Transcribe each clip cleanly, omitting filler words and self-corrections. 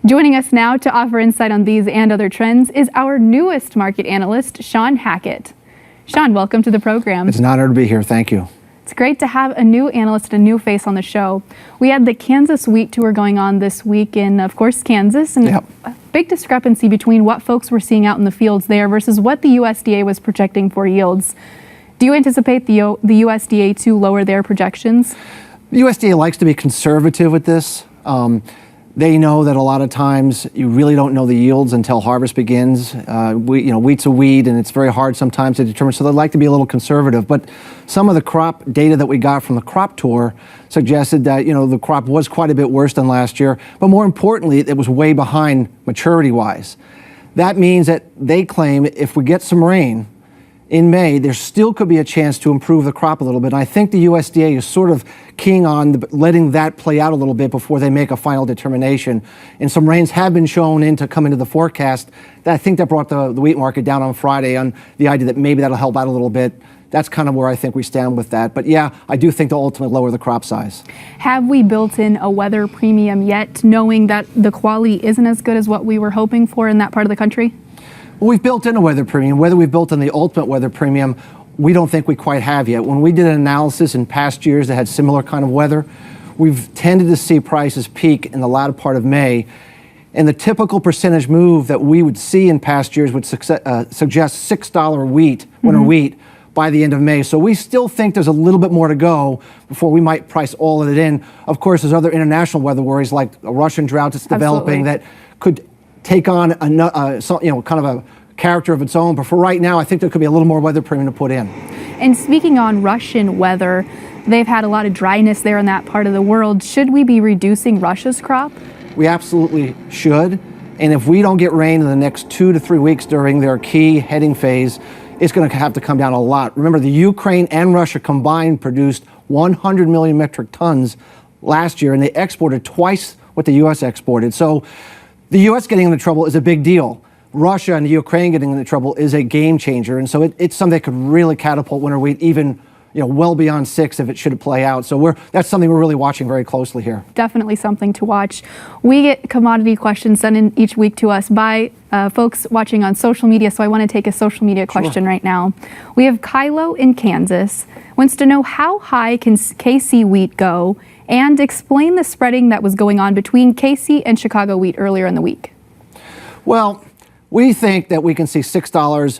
Joining us now to offer insight on these and other trends is our newest market analyst, Shawn Hackett. Shawn, welcome to the program. It's an honor to be here. Thank you. It's great to have a new analyst, a new face on the show. We had the Kansas Wheat Tour going on this week in, of course, Kansas, and a big discrepancy between what folks were seeing out in the fields there versus what the USDA was projecting for yields. Do you anticipate the USDA to lower their projections? The USDA likes to be conservative with this. They know that a lot of times you really don't know the yields until harvest begins. Wheat's a weed, and it's very hard sometimes to determine, so they like to be a little conservative. But some of the crop data that we got from the crop tour suggested that the crop was quite a bit worse than last year, but more importantly, it was way behind maturity-wise. That means that they claim if we get some rain in May, there still could be a chance to improve the crop a little bit. And I think the USDA is sort of keying on letting that play out a little bit before they make a final determination. And some rains have been shown to come into the forecast. I think that brought the wheat market down on Friday on the idea that maybe that'll help out a little bit. That's kind of where I think we stand with that. But yeah, I do think they'll ultimately lower the crop size. Have we built in a weather premium yet, knowing that the quality isn't as good as what we were hoping for in that part of the country? Well, we've built in a weather premium. Whether we've built in the ultimate weather premium, we don't think we quite have yet. When we did an analysis in past years that had similar kind of weather, we've tended to see prices peak in the latter part of May. And the typical percentage move that we would see in past years would suggest $6 wheat, winter wheat, by the end of May. So we still think there's a little bit more to go before we might price all of it in. Of course, there's other international weather worries like a Russian drought that's developing that could take on kind of a character of its own. But for right now, I think there could be a little more weather premium to put in. And speaking on Russian weather, they've had a lot of dryness there in that part of the world. Should we be reducing Russia's crop? We absolutely should. And if we don't get rain in the next 2 to 3 weeks during their key heading phase, it's going to have to come down a lot. Remember, the Ukraine and Russia combined produced 100 million metric tons last year, and they exported twice what the U.S. exported. So the U.S. getting into trouble is a big deal. Russia and the Ukraine getting into trouble is a game changer. And so it's something that could really catapult winter wheat even well beyond 6 if it should play out. So that's something we're really watching very closely here. Definitely something to watch. We get commodity questions sent in each week to us by folks watching on social media. So I want to take a social media question right now. We have Kylo in Kansas, wants to know how high can KC wheat go, and explain the spreading that was going on between KC and Chicago wheat earlier in the week. Well, we think that we can see $6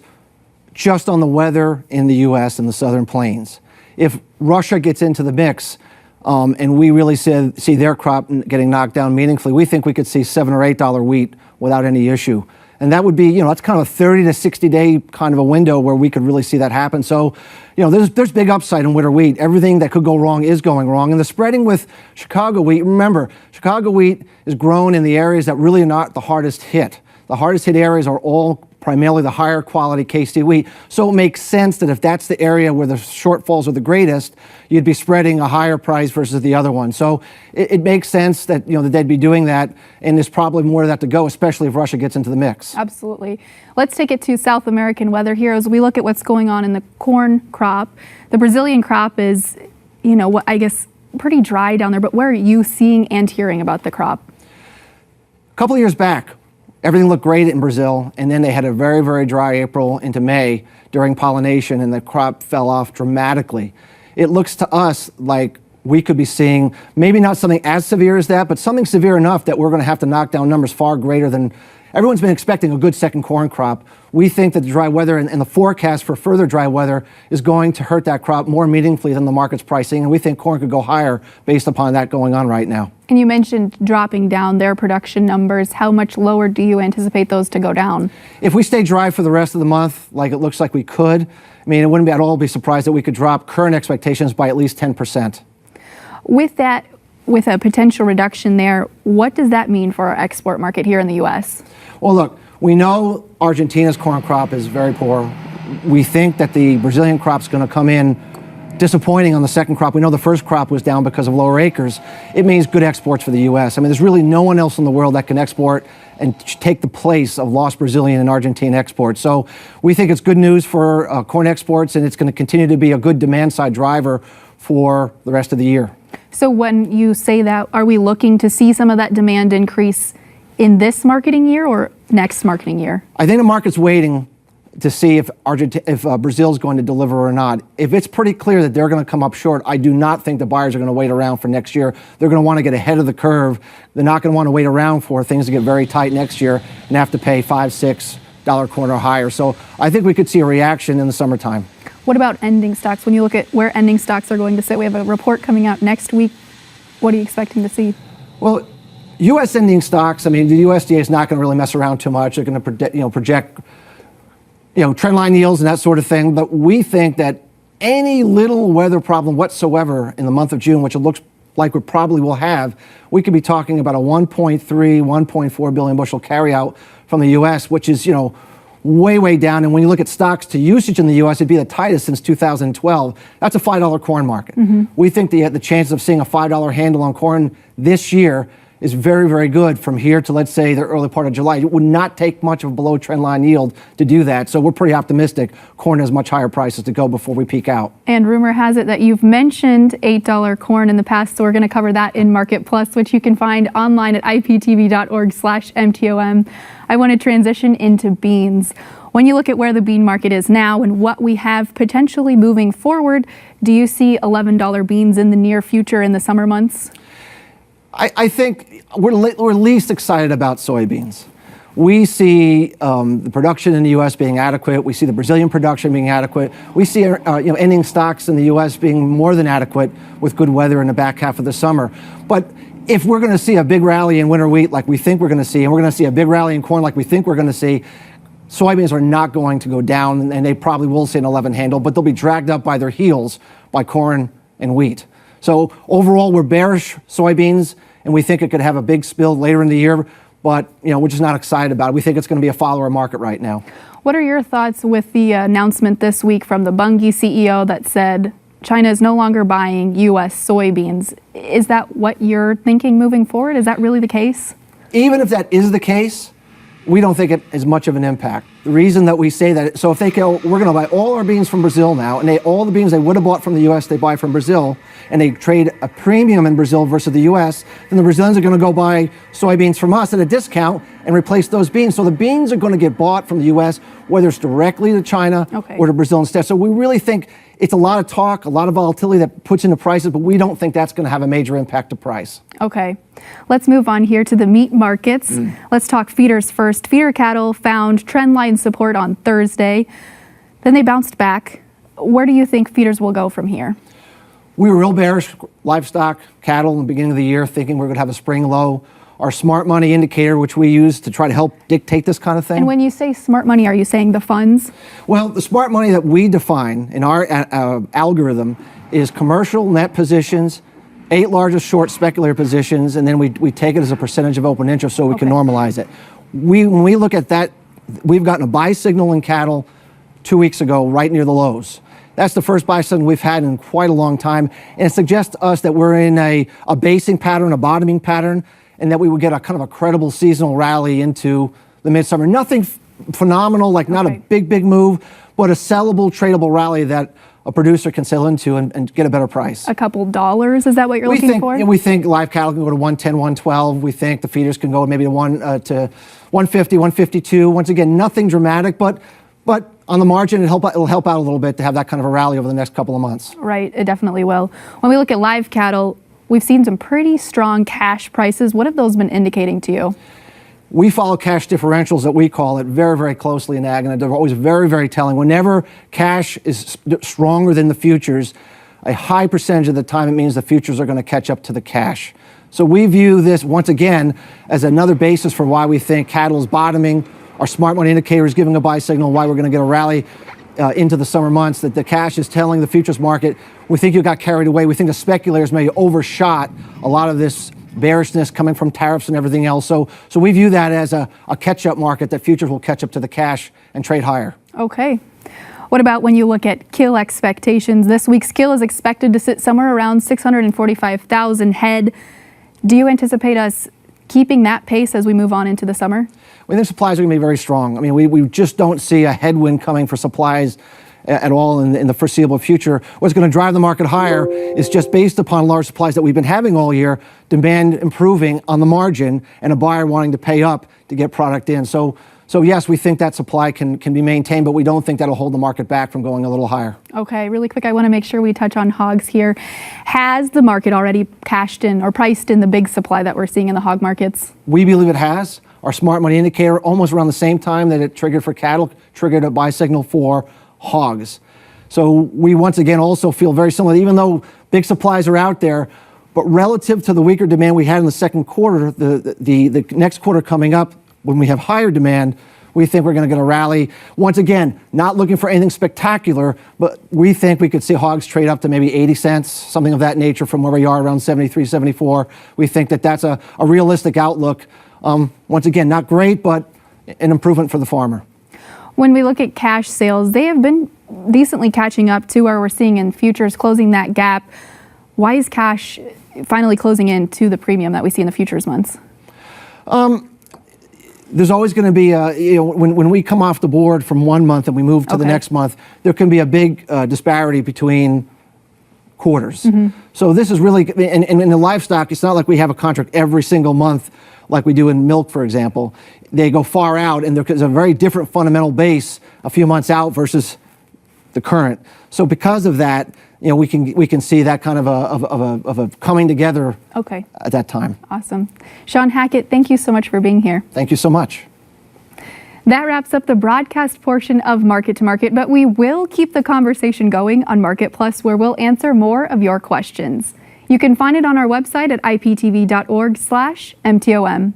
just on the weather in the U.S. and the Southern Plains. If Russia gets into the mix and we really see their crop getting knocked down meaningfully, we think we could see $7 or $8 wheat without any issue. And that would be, that's kind of a 30 to 60 day kind of a window where we could really see that happen. So, there's big upside in winter wheat. Everything that could go wrong is going wrong. And the spreading with Chicago wheat, remember, Chicago wheat is grown in the areas that really are not the hardest hit. The hardest hit areas are all primarily the higher quality KC wheat. So it makes sense that if that's the area where the shortfalls are the greatest, you'd be spreading a higher price versus the other one. So it makes sense that that they'd be doing that, and there's probably more of that to go, especially if Russia gets into the mix. Absolutely. Let's take it to South American weather here as we look at what's going on in the corn crop. The Brazilian crop is, I guess, pretty dry down there, but where are you seeing and hearing about the crop? A couple of years back, everything looked great in Brazil, and then they had a very, very dry April into May during pollination, and the crop fell off dramatically. It looks to us like we could be seeing maybe not something as severe as that, but something severe enough that we're going to have to knock down numbers far greater than everyone's been expecting a good second corn crop. We think that the dry weather and the forecast for further dry weather is going to hurt that crop more meaningfully than the market's pricing, and we think corn could go higher based upon that going on right now. And you mentioned dropping down their production numbers. How much lower do you anticipate those to go down? If we stay dry for the rest of the month, like it looks like we could, it wouldn't be at all be surprised that we could drop current expectations by at least 10%. With that, with a potential reduction there, what does that mean for our export market here in the U.S.? Well, look, we know Argentina's corn crop is very poor. We think that the Brazilian crop's going to come in disappointing on the second crop. We know the first crop was down because of lower acres. It means good exports for the U.S. There's really no one else in the world that can export and take the place of lost Brazilian and Argentine exports. So we think it's good news for corn exports, and it's going to continue to be a good demand side driver for the rest of the year. So when you say that, are we looking to see some of that demand increase in this marketing year or next marketing year? I think the market's waiting to see if Brazil's going to deliver or not. If it's pretty clear that they're going to come up short, I do not think the buyers are going to wait around for next year. They're going to want to get ahead of the curve. They're not going to want to wait around for things to get very tight next year and have to pay $5, $6 corn or higher. So I think we could see a reaction in the summertime. What about ending stocks? When you look at where ending stocks are going to sit, we have a report coming out next week. What are you expecting to see? Well, U.S. ending stocks, I mean, the USDA is not going to really mess around too much. They're going to project trendline yields and that sort of thing. But we think that any little weather problem whatsoever in the month of June, which it looks like we probably will have, we could be talking about a 1.3, 1.4 billion bushel carryout from the U.S., which is, way, way down. And when you look at stocks to usage in the U.S., it'd be the tightest since 2012. That's a $5 corn market. We think the chances of seeing a $5 handle on corn this year is very, very good from here to, let's say, the early part of July. It would not take much of a below trend line yield to do that. So we're pretty optimistic corn has much higher prices to go before we peak out. And rumor has it that you've mentioned $8 corn in the past, so we're going to cover that in Market Plus, which you can find online at iptv.org/MTOM. I want to transition into beans. When you look at where the bean market is now and what we have potentially moving forward, do you see $11 beans in the near future in the summer months? I think we're least excited about soybeans. We see the production in the U.S. being adequate. We see the Brazilian production being adequate. We see ending stocks in the U.S. being more than adequate with good weather in the back half of the summer. But if we're going to see a big rally in winter wheat like we think we're going to see, and we're going to see a big rally in corn like we think we're going to see, soybeans are not going to go down, and they probably will see an 11 handle, but they'll be dragged up by their heels by corn and wheat. So overall, we're bearish soybeans, and we think it could have a big spill later in the year, but we're just not excited about it. We think it's going to be a follower market right now. What are your thoughts with the announcement this week from the Bunge CEO that said China is no longer buying U.S. soybeans? Is that what you're thinking moving forward? Is that really the case? Even if that is the case, we don't think it is much of an impact. The reason that we say that, so if they go, we're going to buy all our beans from Brazil now, and all the beans they would have bought from the U.S., they buy from Brazil, and they trade a premium in Brazil versus the U.S., then the Brazilians are going to go buy soybeans from us at a discount and replace those beans. So the beans are going to get bought from the U.S., whether it's directly to China or to Brazil instead. So we really think it's a lot of talk, a lot of volatility that puts into prices, but we don't think that's going to have a major impact to price. Okay. Let's move on here to the meat markets. Let's talk feeders first. Feeder cattle found trendline support on Thursday. Then they bounced back. Where do you think feeders will go from here? We were real bearish livestock, cattle in the beginning of the year, thinking we we're going to have a spring low. Our smart money indicator, which we use to try to help dictate this kind of thing. And when you say smart money, are you saying the funds? Well, the smart money that we define in our algorithm is commercial net positions, 8 largest short speculator positions, and then we take it as a percentage of open interest so we can normalize it. When we look at that, we've gotten a buy signal in cattle 2 weeks ago, right near the lows. That's the first buy signal we've had in quite a long time, and it suggests to us that we're in a basing pattern, a bottoming pattern, and that we would get a kind of a credible seasonal rally into the midsummer. Nothing phenomenal, like not a big move, but a sellable, tradable rally that a producer can sell into and get a better price. A couple dollars, is that what you're looking for? We think live cattle can go to 110, 112. We think the feeders can go maybe to 150, 152. Once again, nothing dramatic, but on the margin, it'll help out a little bit to have that kind of a rally over the next couple of months. Right, it definitely will. When we look at live cattle, we've seen some pretty strong cash prices. What have those been indicating to you? We follow cash differentials that we call it very, very closely in ag, and they're always very, very telling. Whenever cash is stronger than the futures, a high percentage of the time it means the futures are going to catch up to the cash. So we view this, once again, as another basis for why we think cattle is bottoming. Our smart money indicator is giving a buy signal, why we're going to get a rally into the summer months, that the cash is telling the futures market, we think you got carried away. We think the speculators may overshot a lot of this bearishness coming from tariffs and everything else. So we view that as a catch-up market, that futures will catch up to the cash and trade higher. Okay. What about when you look at kill expectations? This week's kill is expected to sit somewhere around 645,000 head. Do you anticipate us keeping that pace as we move on into the summer? We think supplies are going to be very strong. I mean, we just don't see a headwind coming for supplies at all in the foreseeable future. What's going to drive the market higher is just based upon large supplies that we've been having all year, demand improving on the margin, and a buyer wanting to pay up to get product in. So yes, we think that supply can be maintained, but we don't think that'll hold the market back from going a little higher. Okay, really quick, I want to make sure we touch on hogs here. Has the market already cashed in or priced in the big supply that we're seeing in the hog markets? We believe it has. Our smart money indicator, almost around the same time that it triggered for cattle, triggered a buy signal for hogs. So we once again also feel very similar, even though big supplies are out there, but relative to the weaker demand we had in the second quarter, the next quarter coming up, when we have higher demand, we think we're going to get a rally. Once again, not looking for anything spectacular, but we think we could see hogs trade up to maybe 80 cents, something of that nature from where we are around 73, 74. We think that that's a realistic outlook. Once again, not great, but an improvement for the farmer. When we look at cash sales, they have been decently catching up to where we're seeing in futures closing that gap. Why is cash finally closing in to the premium that we see in the futures months? There's always going to be, when we come off the board from one month and we move to the next month, there can be a big disparity between quarters. So this is really, and in the livestock, it's not like we have a contract every single month like we do in milk, for example. They go far out, and there's a very different fundamental base a few months out versus the current. So because of that, we can see that kind of a coming together at that time. Awesome. Shawn Hackett, thank you so much for being here. Thank you so much. That wraps up the broadcast portion of Market to Market, but we will keep the conversation going on Market Plus, where we'll answer more of your questions. You can find it on our website at iptv.org/MTOM.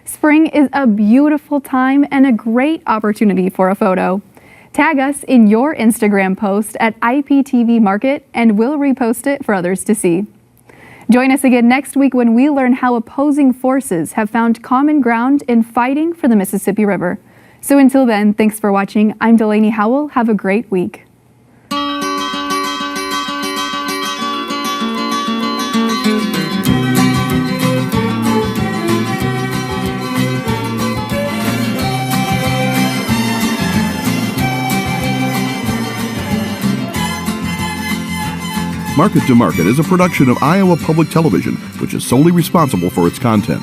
Spring is a beautiful time and a great opportunity for a photo. Tag us in your Instagram post at IPTV Market, and we'll repost it for others to see. Join us again next week when we learn how opposing forces have found common ground in fighting for the Mississippi River. So until then, thanks for watching. I'm Delaney Howell. Have a great week. Market to Market is a production of Iowa Public Television, which is solely responsible for its content.